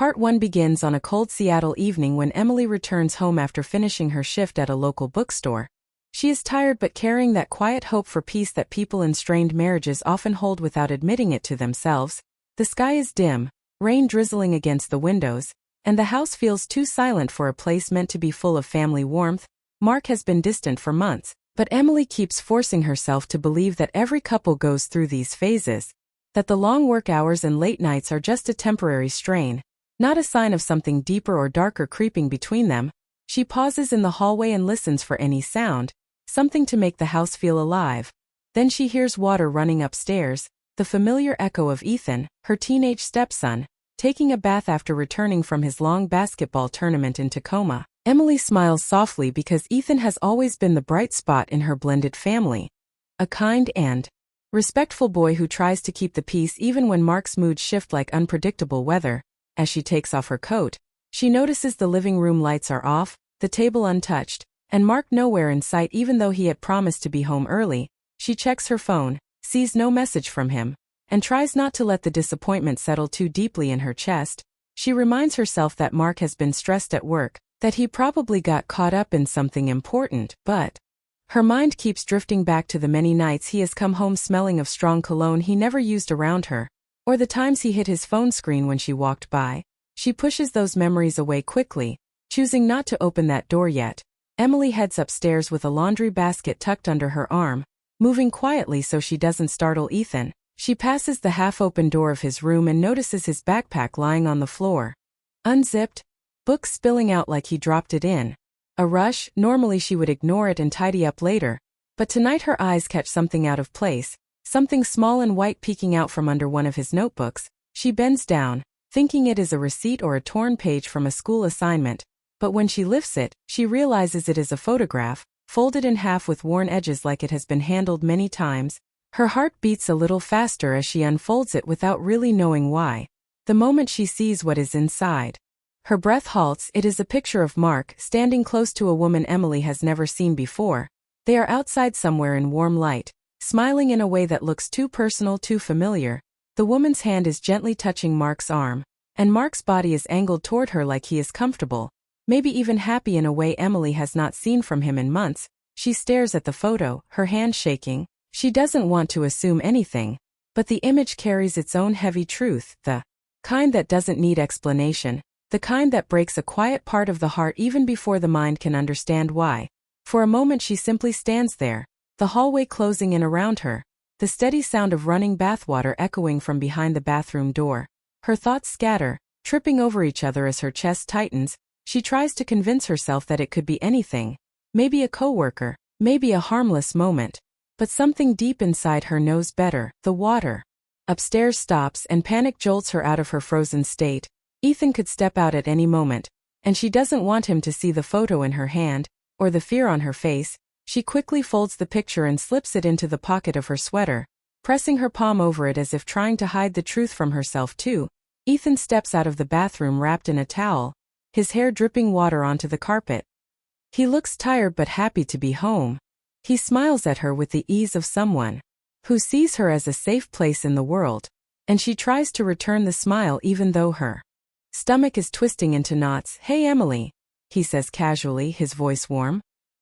Part 1 begins on a cold Seattle evening when Emily returns home after finishing her shift at a local bookstore. She is tired but carrying that quiet hope for peace that people in strained marriages often hold without admitting it to themselves. The sky is dim, rain drizzling against the windows, and the house feels too silent for a place meant to be full of family warmth. Mark has been distant for months, but Emily keeps forcing herself to believe that every couple goes through these phases, that the long work hours and late nights are just a temporary strain, not a sign of something deeper or darker creeping between them. She pauses in the hallway and listens for any sound, something to make the house feel alive. Then she hears water running upstairs, the familiar echo of Ethan, her teenage stepson, taking a bath after returning from his long basketball tournament in Tacoma. Emily smiles softly because Ethan has always been the bright spot in her blended family. A kind and respectful boy who tries to keep the peace even when Mark's moods shift like unpredictable weather. As she takes off her coat, she notices the living room lights are off, the table untouched, and Mark nowhere in sight even though he had promised to be home early. She checks her phone, sees no message from him, and tries not to let the disappointment settle too deeply in her chest. She reminds herself that Mark has been stressed at work, that he probably got caught up in something important, but her mind keeps drifting back to the many nights he has come home smelling of strong cologne he never used around her, or the times he hit his phone screen when she walked by. She pushes those memories away quickly, choosing not to open that door yet. Emily heads upstairs with a laundry basket tucked under her arm, moving quietly so she doesn't startle Ethan. She passes the half-open door of his room and notices his backpack lying on the floor. Unzipped, books spilling out like he dropped it in. A rush. Normally she would ignore it and tidy up later, but tonight her eyes catch something out of place. Something small and white peeking out from under one of his notebooks. She bends down, thinking it is a receipt or a torn page from a school assignment, but when she lifts it, she realizes it is a photograph, folded in half with worn edges like it has been handled many times. Her heart beats a little faster as she unfolds it without really knowing why. The moment she sees what is inside, her breath halts. It is a picture of Mark standing close to a woman Emily has never seen before. They are outside somewhere in warm light, smiling in a way that looks too personal, too familiar. The woman's hand is gently touching Mark's arm, and Mark's body is angled toward her like he is comfortable, maybe even happy in a way Emily has not seen from him in months. She stares at the photo, her hand shaking. She doesn't want to assume anything, but the image carries its own heavy truth, the kind that doesn't need explanation, the kind that breaks a quiet part of the heart even before the mind can understand why. For a moment she simply stands there, the hallway closing in around her, the steady sound of running bathwater echoing from behind the bathroom door. Her thoughts scatter, tripping over each other as her chest tightens. She tries to convince herself that it could be anything, maybe a coworker, maybe a harmless moment, but something deep inside her knows better. The water upstairs stops and panic jolts her out of her frozen state. Ethan could step out at any moment, and she doesn't want him to see the photo in her hand, or the fear on her face. She quickly folds the picture and slips it into the pocket of her sweater, pressing her palm over it as if trying to hide the truth from herself too. Ethan steps out of the bathroom wrapped in a towel, his hair dripping water onto the carpet. He looks tired but happy to be home. He smiles at her with the ease of someone who sees her as a safe place in the world, and she tries to return the smile even though her stomach is twisting into knots. "Hey Emily," he says casually, his voice warm.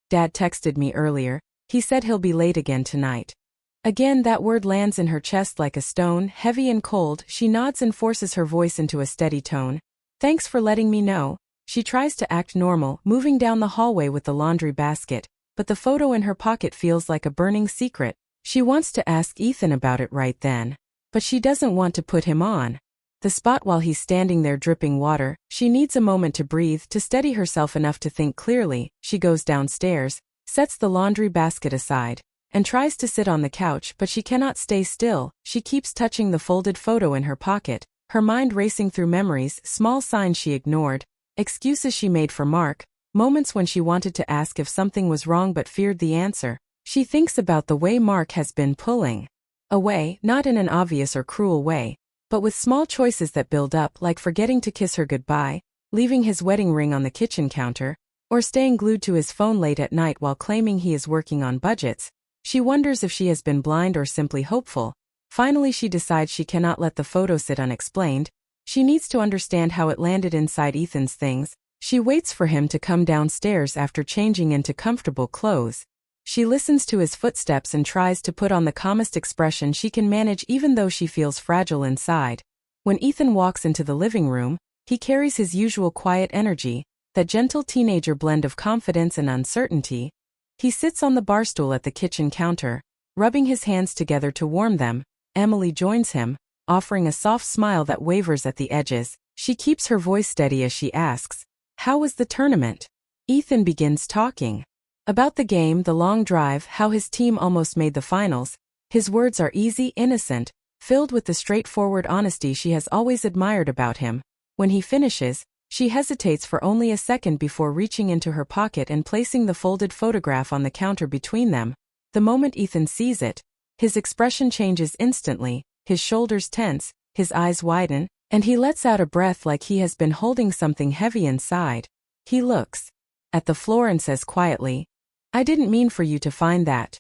"Dad texted me earlier. He said he'll be late again tonight." Again that word lands in her chest like a stone, heavy and cold. She nods and forces her voice into a steady tone. "Thanks for letting me know." She tries to act normal, moving down the hallway with the laundry basket, but the photo in her pocket feels like a burning secret. She wants to ask Ethan about it right then, but she doesn't want to put him on the spot while he's standing there dripping water. She needs a moment to breathe, to steady herself enough to think clearly. She goes downstairs, sets the laundry basket aside, and tries to sit on the couch, but she cannot stay still. She keeps touching the folded photo in her pocket, her mind racing through memories, small signs she ignored, excuses she made for Mark, moments when she wanted to ask if something was wrong but feared the answer. She thinks about the way Mark has been pulling away, not in an obvious or cruel way, but with small choices that build up, like forgetting to kiss her goodbye, leaving his wedding ring on the kitchen counter, or staying glued to his phone late at night while claiming he is working on budgets. She wonders if she has been blind or simply hopeful. Finally she decides she cannot let the photo sit unexplained. She needs to understand how it landed inside Ethan's things. She waits for him to come downstairs after changing into comfortable clothes. She listens to his footsteps and tries to put on the calmest expression she can manage even though she feels fragile inside. When Ethan walks into the living room, he carries his usual quiet energy, that gentle teenager blend of confidence and uncertainty. He sits on the bar stool at the kitchen counter, rubbing his hands together to warm them. Emily joins him, offering a soft smile that wavers at the edges. She keeps her voice steady as she asks, "How was the tournament?" Ethan begins talking about the game, the long drive, how his team almost made the finals. His words are easy, innocent, filled with the straightforward honesty she has always admired about him. When he finishes, she hesitates for only a second before reaching into her pocket and placing the folded photograph on the counter between them. The moment Ethan sees it, his expression changes instantly, his shoulders tense, his eyes widen, and he lets out a breath like he has been holding something heavy inside. He looks at the floor and says quietly, "I didn't mean for you to find that."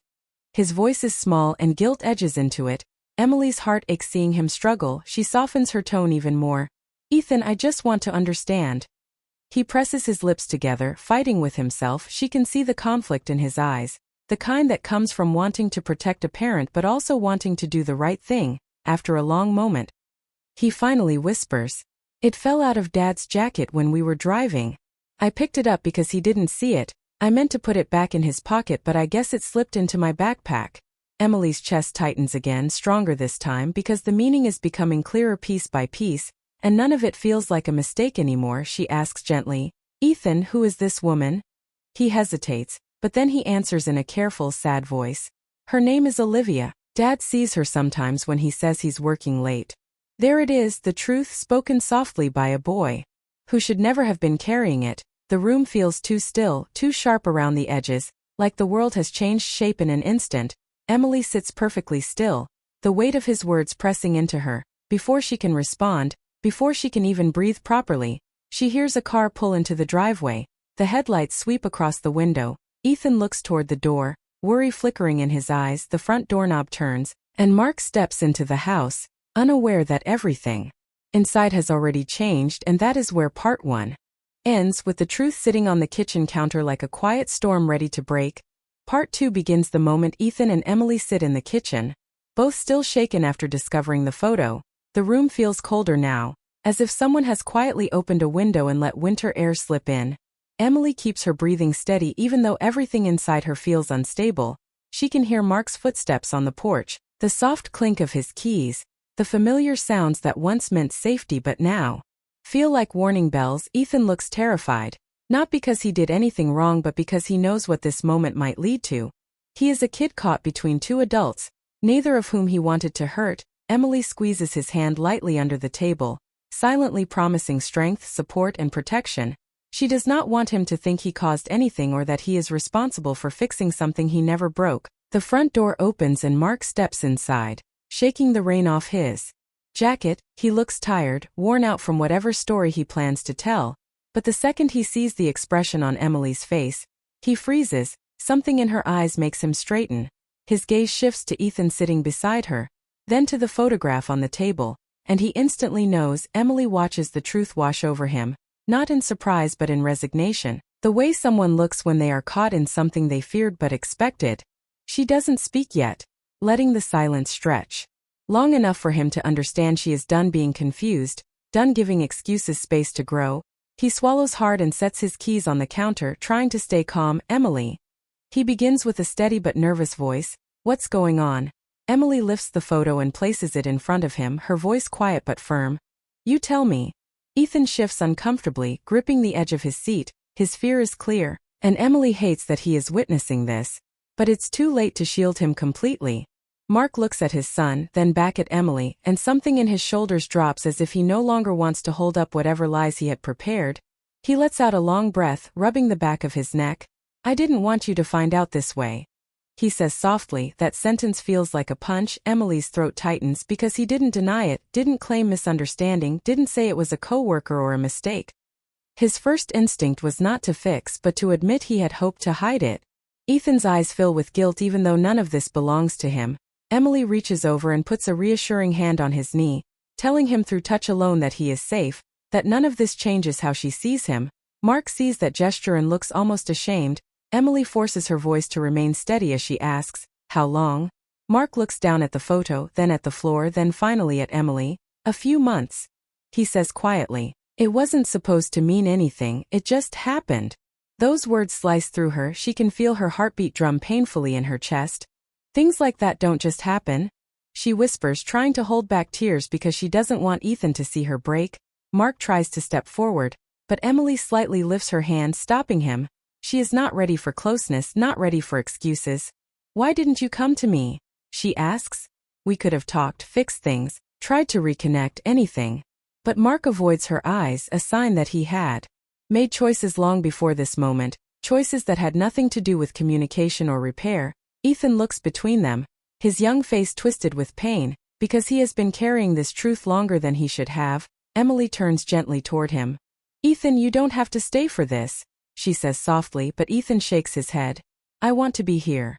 His voice is small and guilt edges into it. Emily's heart aches seeing him struggle. She softens her tone even more. "Ethan, I just want to understand." He presses his lips together, fighting with himself. She can see the conflict in his eyes, the kind that comes from wanting to protect a parent but also wanting to do the right thing. After a long moment, he finally whispers, "It fell out of Dad's jacket when we were driving. I picked it up because he didn't see it. I meant to put it back in his pocket but I guess it slipped into my backpack." Emily's chest tightens again, stronger this time because the meaning is becoming clearer piece by piece, and none of it feels like a mistake anymore. She asks gently, "Ethan, who is this woman?" He hesitates, but then he answers in a careful, sad voice, "Her name is Olivia. Dad sees her sometimes when he says he's working late." There it is, the truth spoken softly by a boy who should never have been carrying it. The room feels too still, too sharp around the edges, like the world has changed shape in an instant. Emily sits perfectly still, the weight of his words pressing into her. Before she can respond, before she can even breathe properly, she hears a car pull into the driveway. The headlights sweep across the window. Ethan looks toward the door, worry flickering in his eyes. The front doorknob turns, and Mark steps into the house, unaware that everything inside has already changed, and that is where part 1 ends, with the truth sitting on the kitchen counter like a quiet storm ready to break. Part 2 begins the moment Ethan and Emily sit in the kitchen, both still shaken after discovering the photo. The room feels colder now, as if someone has quietly opened a window and let winter air slip in. Emily keeps her breathing steady even though everything inside her feels unstable. She can hear Mark's footsteps on the porch, the soft clink of his keys, the familiar sounds that once meant safety but now feel like warning bells. Ethan looks terrified, not because he did anything wrong but because he knows what this moment might lead to. He is a kid caught between two adults, neither of whom he wanted to hurt. Emily squeezes his hand lightly under the table, silently promising strength, support, and protection. She does not want him to think he caused anything or that he is responsible for fixing something he never broke. The front door opens and Mark steps inside, shaking the rain off his jacket. He looks tired, worn out from whatever story he plans to tell, but the second he sees the expression on Emily's face, he freezes. Something in her eyes makes him straighten. His gaze shifts to Ethan sitting beside her, then to the photograph on the table, and he instantly knows. Emily watches the truth wash over him, not in surprise but in resignation, the way someone looks when they are caught in something they feared but expected. She doesn't speak yet, letting the silence stretch long enough for him to understand she is done being confused, done giving excuses space to grow. He swallows hard and sets his keys on the counter, trying to stay calm. "Emily." He begins with a steady but nervous voice, "What's going on?" Emily lifts the photo and places it in front of him, her voice quiet but firm. "You tell me." Ethan shifts uncomfortably, gripping the edge of his seat. His fear is clear, and Emily hates that he is witnessing this. But it's too late to shield him completely. Mark looks at his son, then back at Emily, and something in his shoulders drops as if he no longer wants to hold up whatever lies he had prepared. He lets out a long breath, rubbing the back of his neck. "I didn't want you to find out this way," he says softly. That sentence feels like a punch. Emily's throat tightens because he didn't deny it, didn't claim misunderstanding, didn't say it was a coworker or a mistake. His first instinct was not to fix but to admit he had hoped to hide it. Ethan's eyes fill with guilt even though none of this belongs to him. Emily reaches over and puts a reassuring hand on his knee. telling him through touch alone that he is safe, that none of this changes how she sees him. Mark sees that gesture and looks almost ashamed. Emily forces her voice to remain steady as she asks, "How long?" Mark looks down at the photo, then at the floor, then finally at Emily. "A few months," he says quietly. It wasn't supposed to mean anything, it just happened. Those words slice through her, she can feel her heartbeat drum painfully in her chest. "Things like that don't just happen," she whispers, trying to hold back tears because she doesn't want Ethan to see her break. Mark tries to step forward, but Emily slightly lifts her hand, stopping him. She is not ready for closeness, not ready for excuses. "Why didn't you come to me?" she asks. "We could have talked, fixed things, tried to reconnect, anything." But Mark avoids her eyes, a sign that he had made choices long before this moment, choices that had nothing to do with communication or repair. Ethan looks between them, his young face twisted with pain, because he has been carrying this truth longer than he should have. Emily turns gently toward him. "Ethan, you don't have to stay for this," she says softly, but Ethan shakes his head. "I want to be here."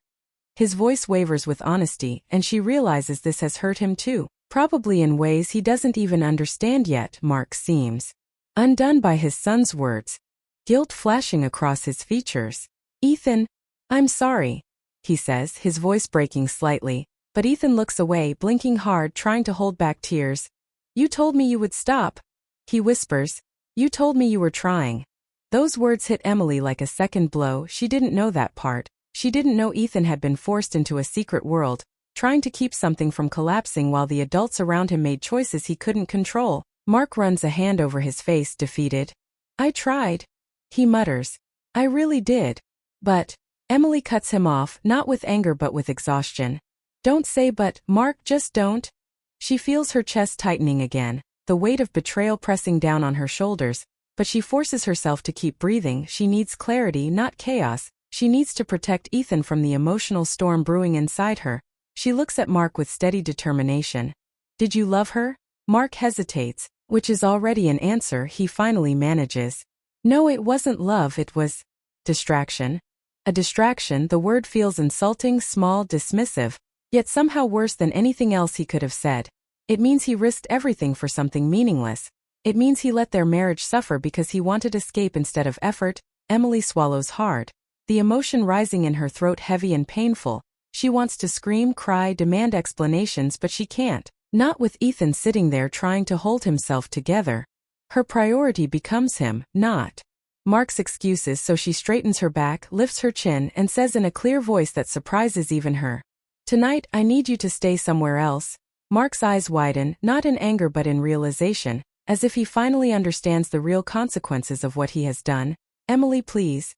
His voice wavers with honesty, and she realizes this has hurt him too, probably in ways he doesn't even understand yet. Mark seems undone by his son's words, guilt flashing across his features. "Ethan, I'm sorry," he says, his voice breaking slightly, but Ethan looks away, blinking hard, trying to hold back tears. "You told me you would stop," he whispers. "You told me you were trying." Those words hit Emily like a second blow. She didn't know that part. She didn't know Ethan had been forced into a secret world, trying to keep something from collapsing while the adults around him made choices he couldn't control. Mark runs a hand over his face, defeated. "I tried," he mutters. "I really did." "But," Emily cuts him off, not with anger but with exhaustion. "Don't say but, Mark, just don't." She feels her chest tightening again, the weight of betrayal pressing down on her shoulders, but she forces herself to keep breathing. She needs clarity, not chaos. She needs to protect Ethan from the emotional storm brewing inside her. She looks at Mark with steady determination. "Did you love her?" Mark hesitates, which is already an answer he finally manages. "No, it wasn't love, it was distraction." A distraction, the word feels insulting, small, dismissive, yet somehow worse than anything else he could have said. It means he risked everything for something meaningless. It means he let their marriage suffer because he wanted escape instead of effort. Emily swallows hard, the emotion rising in her throat heavy and painful. She wants to scream, cry, demand explanations, but she can't. Not with Ethan sitting there trying to hold himself together. Her priority becomes him, not Mark's excuses, so she straightens her back, lifts her chin, and says in a clear voice that surprises even her, "Tonight, I need you to stay somewhere else." Mark's eyes widen, not in anger but in realization, as if he finally understands the real consequences of what he has done. "Emily, please,"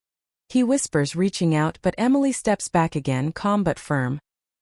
he whispers, reaching out, but Emily steps back again, calm but firm.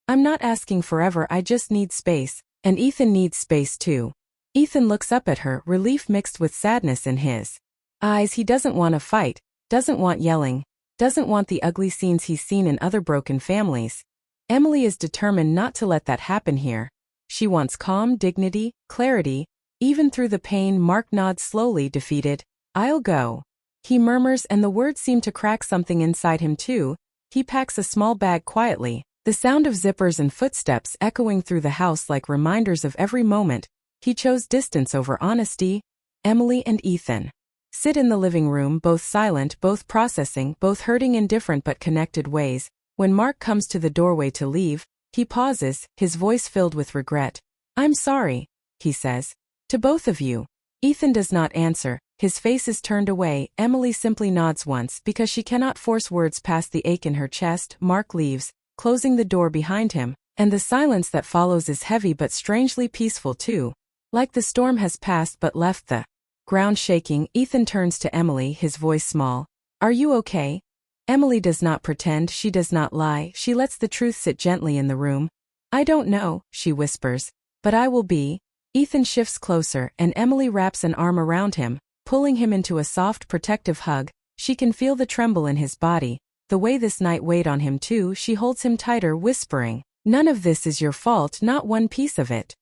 "I'm not asking forever, I just need space, and Ethan needs space too." Ethan looks up at her, relief mixed with sadness in his eyes. He doesn't want a fight, doesn't want yelling, doesn't want the ugly scenes he's seen in other broken families. Emily is determined not to let that happen here. She wants calm, dignity, clarity, even through the pain. Mark nods slowly, defeated. "I'll go," he murmurs, and the words seem to crack something inside him too. He packs a small bag quietly, the sound of zippers and footsteps echoing through the house like reminders of every moment. He chose distance over honesty. Emily and Ethan sit in the living room, both silent, both processing, both hurting in different but connected ways. When Mark comes to the doorway to leave, he pauses, his voice filled with regret. "I'm sorry," he says. "To both of you." Ethan does not answer, his face is turned away. Emily simply nods once because she cannot force words past the ache in her chest. Mark leaves, closing the door behind him, and the silence that follows is heavy but strangely peaceful too. Like the storm has passed but left the ground shaking. Ethan turns to Emily, his voice small. "Are you okay?" Emily does not pretend, she does not lie, she lets the truth sit gently in the room. "I don't know," she whispers, "but I will be." Ethan shifts closer, and Emily wraps an arm around him, pulling him into a soft, protective hug. She can feel the tremble in his body, the way this night weighed on him too. She holds him tighter, whispering, "None of this is your fault, not one piece of it."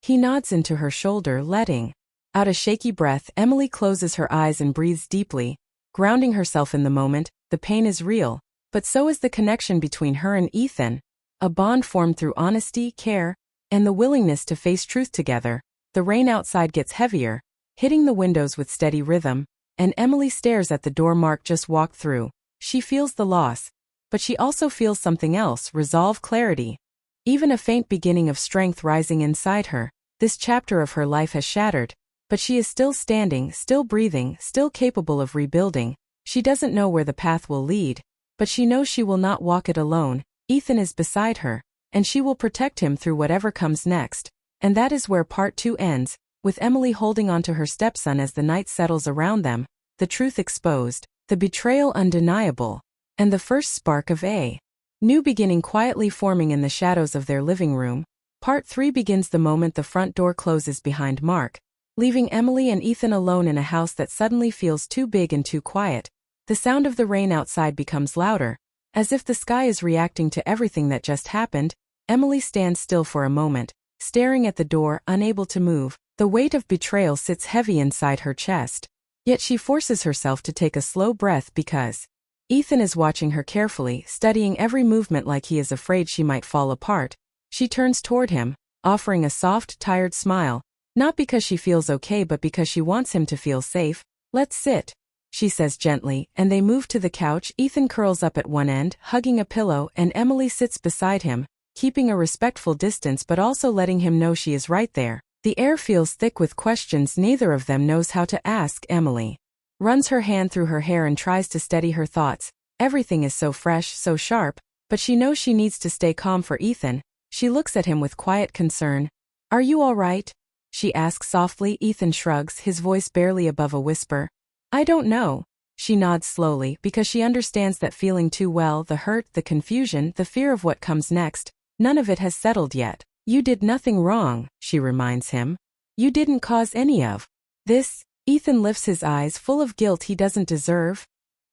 He nods into her shoulder, letting out a shaky breath. Emily closes her eyes and breathes deeply, grounding herself in the moment. The pain is real, but so is the connection between her and Ethan, a bond formed through honesty, care, and the willingness to face truth together. The rain outside gets heavier, hitting the windows with steady rhythm, and Emily stares at the door Mark just walked through. She feels the loss, but she also feels something else: resolve, clarity. Even a faint beginning of strength rising inside her. This chapter of her life has shattered, but she is still standing, still breathing, still capable of rebuilding. She doesn't know where the path will lead, but she knows she will not walk it alone. Ethan is beside her, and she will protect him through whatever comes next. And that is where part 2 ends, with Emily holding on to her stepson as the night settles around them, the truth exposed, the betrayal undeniable, and the first spark of a new beginning quietly forming in the shadows of their living room. Part 3 begins the moment the front door closes behind Mark, leaving Emily and Ethan alone in a house that suddenly feels too big and too quiet. The sound of the rain outside becomes louder, as if the sky is reacting to everything that just happened. Emily stands still for a moment, staring at the door, unable to move. The weight of betrayal sits heavy inside her chest. Yet she forces herself to take a slow breath because Ethan is watching her carefully, studying every movement like he is afraid she might fall apart. She turns toward him, offering a soft, tired smile, not because she feels okay but because she wants him to feel safe. "Let's sit," she says gently, and they move to the couch. Ethan curls up at one end, hugging a pillow, and Emily sits beside him, keeping a respectful distance but also letting him know she is right there. The air feels thick with questions neither of them knows how to ask. Emily runs her hand through her hair and tries to steady her thoughts. Everything is so fresh, so sharp, but she knows she needs to stay calm for Ethan. She looks at him with quiet concern. "Are you all right?" she asks softly. Ethan shrugs, his voice barely above a whisper. "I don't know." She nods slowly because she understands that feeling too well, the hurt, the confusion, the fear of what comes next. None of it has settled yet. "You did nothing wrong," she reminds him. "You didn't cause any of this." Ethan lifts his eyes, full of guilt he doesn't deserve.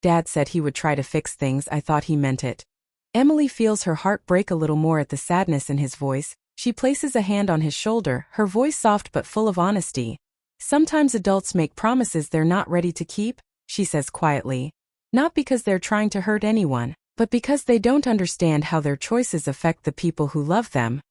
"Dad said he would try to fix things. I thought he meant it." Emily feels her heart break a little more at the sadness in his voice. She places a hand on his shoulder, her voice soft but full of honesty. "Sometimes adults make promises they're not ready to keep," she says quietly. "Not because they're trying to hurt anyone, but because they don't understand how their choices affect the people who love them."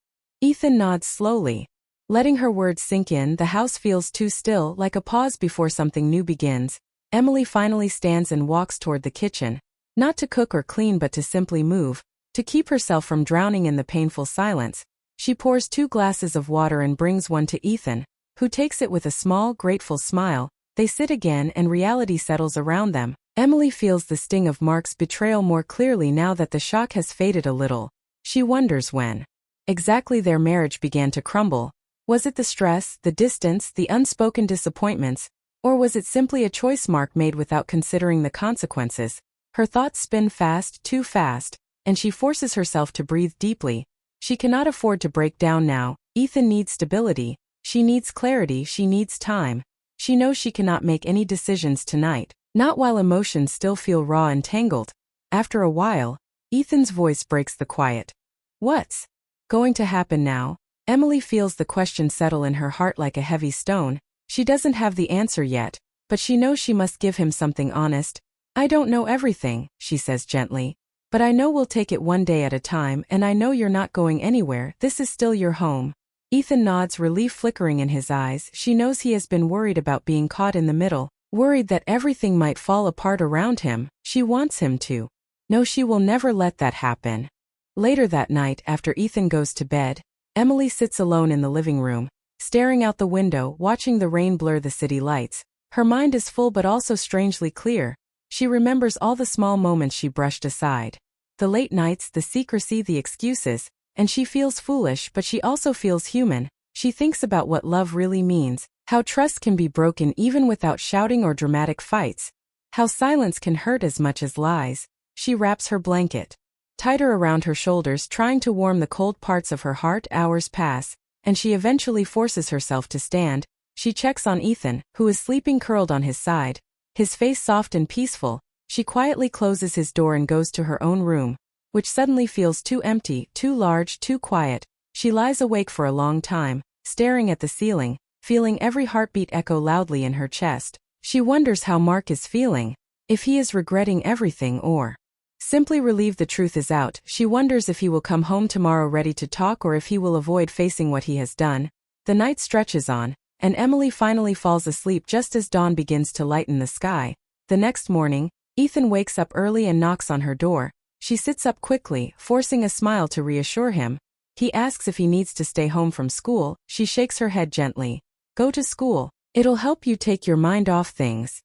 Ethan nods slowly, letting her words sink in. The house feels too still, like a pause before something new begins. Emily finally stands and walks toward the kitchen, not to cook or clean but to simply move, to keep herself from drowning in the painful silence. She pours 2 glasses of water and brings one to Ethan, who takes it with a small, grateful smile. They sit again and reality settles around them. Emily feels the sting of Mark's betrayal more clearly now that the shock has faded a little. She wonders when exactly their marriage began to crumble. Was it the stress, the distance, the unspoken disappointments, or was it simply a choice Mark made without considering the consequences? Her thoughts spin fast, too fast, and she forces herself to breathe deeply. She cannot afford to break down now. Ethan needs stability. She needs clarity. She needs time. She knows she cannot make any decisions tonight, not while emotions still feel raw and tangled. After a while, Ethan's voice breaks the quiet. "What's going to happen now?" Emily feels the question settle in her heart like a heavy stone. She doesn't have the answer yet, but she knows she must give him something honest. "I don't know everything," she says gently, "but I know we'll take it one day at a time, and I know you're not going anywhere. This is still your home." Ethan nods, relief flickering in his eyes. She knows he has been worried about being caught in the middle, worried that everything might fall apart around him. She wants him to know she will never let that happen. Later that night, after Ethan goes to bed, Emily sits alone in the living room, staring out the window, watching the rain blur the city lights. Her mind is full but also strangely clear. She remembers all the small moments she brushed aside. The late nights, the secrecy, the excuses, and she feels foolish but she also feels human. She thinks about what love really means, how trust can be broken even without shouting or dramatic fights, how silence can hurt as much as lies. She wraps her blanket tighter around her shoulders, trying to warm the cold parts of her heart. Hours pass, and she eventually forces herself to stand. She checks on Ethan, who is sleeping curled on his side, his face soft and peaceful. She quietly closes his door and goes to her own room, which suddenly feels too empty, too large, too quiet. She lies awake for a long time, staring at the ceiling, feeling every heartbeat echo loudly in her chest. She wonders how Mark is feeling, if he is regretting everything or simply relieved the truth is out. She wonders if he will come home tomorrow ready to talk or if he will avoid facing what he has done. The night stretches on, and Emily finally falls asleep just as dawn begins to lighten the sky. The next morning, Ethan wakes up early and knocks on her door. She sits up quickly, forcing a smile to reassure him. He asks if he needs to stay home from school. She shakes her head gently. Go to school. It'll help you take your mind off things.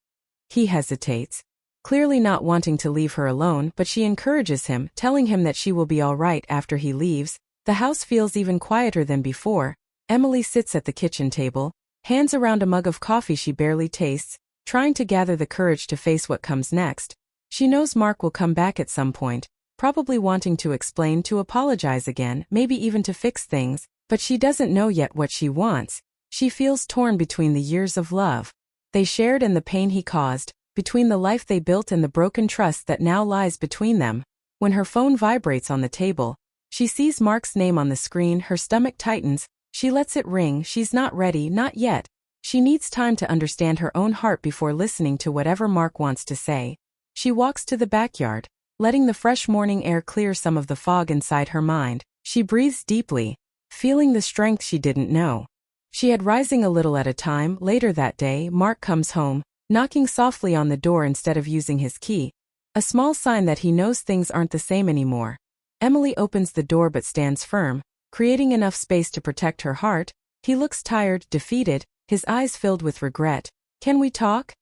He hesitates, clearly not wanting to leave her alone, but she encourages him, telling him that she will be all right after he leaves. The house feels even quieter than before. Emily sits at the kitchen table, hands around a mug of coffee she barely tastes, trying to gather the courage to face what comes next. She knows Mark will come back at some point, probably wanting to explain, to apologize again, maybe even to fix things, but she doesn't know yet what she wants. She feels torn between the years of love they shared and the pain he caused, between the life they built and the broken trust that now lies between them. When her phone vibrates on the table, she sees Mark's name on the screen. Her stomach tightens. She lets it ring. She's not ready, not yet. She needs time to understand her own heart before listening to whatever Mark wants to say. She walks to the backyard, letting the fresh morning air clear some of the fog inside her mind. She breathes deeply, feeling the strength she didn't know she had rising a little at a time. Later that day, Mark comes home, knocking softly on the door instead of using his key, a small sign that he knows things aren't the same anymore. Emily opens the door but stands firm, creating enough space to protect her heart. He looks tired, defeated, his eyes filled with regret. Can we talk?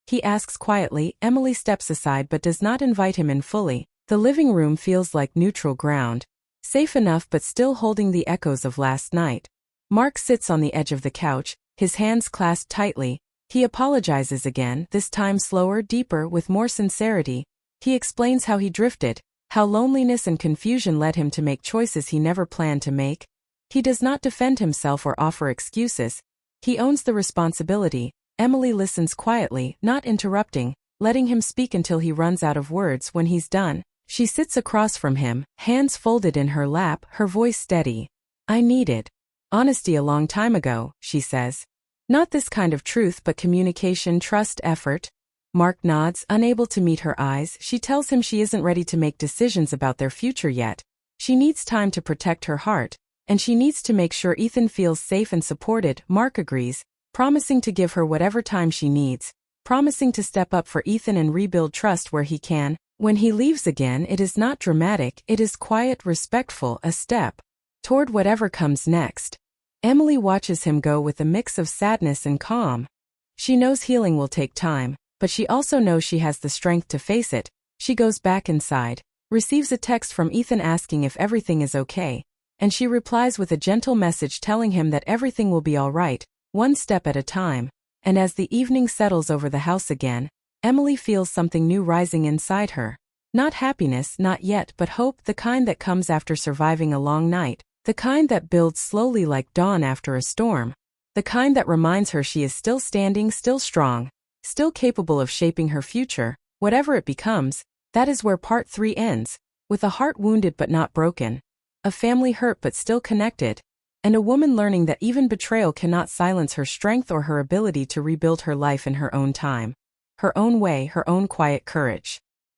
He asks quietly. Emily steps aside but does not invite him in fully. The living room feels like neutral ground, safe enough but still holding the echoes of last night. Mark sits on the edge of the couch, his hands clasped tightly. He apologizes again, this time slower, deeper, with more sincerity. He explains how he drifted, how loneliness and confusion led him to make choices he never planned to make. He does not defend himself or offer excuses. He owns the responsibility. Emily listens quietly, not interrupting, letting him speak until he runs out of words. When he's done, she sits across from him, hands folded in her lap, her voice steady. I needed honesty a long time ago, she says. Not this kind of truth, but communication, trust, effort. Mark nods, unable to meet her eyes. She tells him she isn't ready to make decisions about their future yet. She needs time to protect her heart, and she needs to make sure Ethan feels safe and supported. Mark agrees, promising to give her whatever time she needs, promising to step up for Ethan and rebuild trust where he can. When he leaves again, it is not dramatic, it is quiet, respectful, a step toward whatever comes next. Emily watches him go with a mix of sadness and calm. She knows healing will take time, but she also knows she has the strength to face it. She goes back inside, receives a text from Ethan asking if everything is okay, and she replies with a gentle message telling him that everything will be all right, one step at a time. And as the evening settles over the house again, Emily feels something new rising inside her. Not happiness, not yet, but hope, the kind that comes after surviving a long night, the kind that builds slowly like dawn after a storm, the kind that reminds her she is still standing, still strong, still capable of shaping her future, whatever it becomes. That is where part 3 ends, with a heart wounded but not broken, a family hurt but still connected, and a woman learning that even betrayal cannot silence her strength or her ability to rebuild her life in her own time, her own way, her own quiet courage.